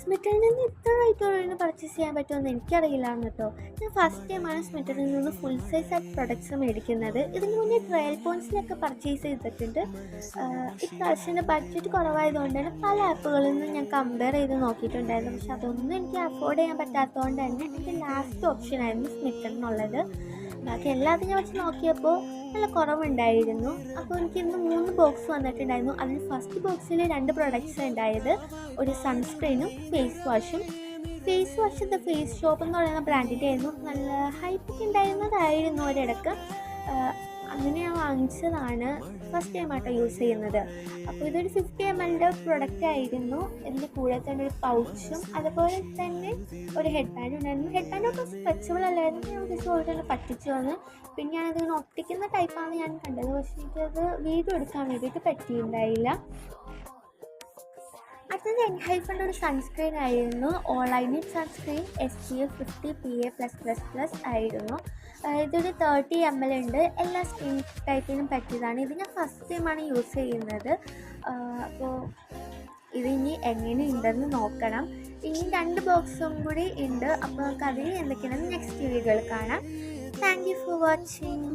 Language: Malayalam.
സ്മിറ്ററിൽ നിന്ന് ഇത്ര റേറ്റ് കുറവിന് പർച്ചേസ് ചെയ്യാൻ പറ്റുമെന്ന് എനിക്കറിയില്ലായിരുന്നു കേട്ടോ. ഞാൻ ഫസ്റ്റ് ടൈമാണ് സ്മിറ്ററിൽ നിന്ന് ഫുൾ സൈസ് ആയിട്ട് പ്രൊഡക്ട്സ് മേടിക്കുന്നത്. ഇതിന് മുന്നേ ട്രയൽ പോയിൻറ്റ്സിലൊക്കെ പർച്ചേസ് ചെയ്തിട്ടുണ്ട്. ഇപ്രാവശ്യം എൻ്റെ ബഡ്ജറ്റ് കുറവായതുകൊണ്ട് തന്നെ പല ആപ്പുകളിൽ നിന്ന് ഞാൻ കമ്പയർ ചെയ്ത് നോക്കിയിട്ടുണ്ടായിരുന്നു. പക്ഷെ അതൊന്നും എനിക്ക് അഫോർഡ് ചെയ്യാൻ പറ്റാത്തതുകൊണ്ട് തന്നെ എൻ്റെ ലാസ്റ്റ് ഓപ്ഷനായിരുന്നു സ്മിറ്ററിനുള്ളത്. ബാക്കി എല്ലാത്തിനെ വെച്ച് നോക്കിയപ്പോൾ നല്ല കുറവുണ്ടായിരുന്നു. അപ്പോൾ എനിക്ക് ഇന്ന് 3 ബോക്സ് വന്നിട്ടുണ്ടായിരുന്നു. അതിൽ ഫസ്റ്റ് ബോക്സിൽ 2 പ്രൊഡക്ട്സ് ഉണ്ടായത്, ഒരു സൺസ്ക്രീനും face wash. Face wash the face shop എന്ന് പറയുന്ന ബ്രാൻഡിൻ്റെ ആയിരുന്നു. നല്ല ഹൈപ്പൊക്കെ ഉണ്ടായിരുന്നതായിരുന്നു ഒരിടക്ക്. അങ്ങനെ ഞാൻ വാങ്ങിച്ചതാണ്. ഫസ്റ്റ് ടൈമായിട്ടോ യൂസ് ചെയ്യുന്നത്. അപ്പോൾ ഇതൊരു 50 ml പ്രൊഡക്റ്റ് ആയിരുന്നു. ഇതിൻ്റെ കൂടെ തന്നെ ഒരു പൗച്ചും അതുപോലെ തന്നെ ഒരു ഹെഡ് ബാൻഡ് ഉണ്ടായിരുന്നു. ഹെഡ് ബാൻഡ് ഒക്കെ സ്ട്രെച്ചബിൾ അല്ലായിരുന്നു. ഞാൻ ജസ്റ്റ് തന്നെ പറ്റിച്ചു വന്ന്. പിന്നെ ഞാനതിങ്ങനെ ഒട്ടിക്കുന്ന ടൈപ്പാണ് ഞാൻ കണ്ടത്. പക്ഷേ എനിക്കത് വീഡിയോ എടുക്കാൻ വേണ്ടിയിട്ട് പറ്റിയിട്ടുണ്ടായില്ല. അടുത്തത് എൻഹൈഫൻ്റെ ഒരു സൺസ്ക്രീൻ ആയിരുന്നു. All I need sunscreen SPF 50 PA+++ ആയിരുന്നു. ഇതൊരു 30 ml ഉണ്ട്. എല്ലാ സ്കിൻ ടൈപ്പിനും പറ്റിയതാണ്. ഇത് ഞാൻ ഫസ്റ്റ് ടൈമാണ് യൂസ് ചെയ്യുന്നത്. അപ്പോൾ ഇതിനി എങ്ങനെയുണ്ടെന്ന് നോക്കണം. ഇനി 2 ബോക്സും കൂടി ഉണ്ട്. അപ്പോൾ നമുക്ക് അതിൽ എന്തൊക്കെയാണെന്ന് നെക്സ്റ്റ് വീഡിയോയിൽ കാണാം. Thank you for watching.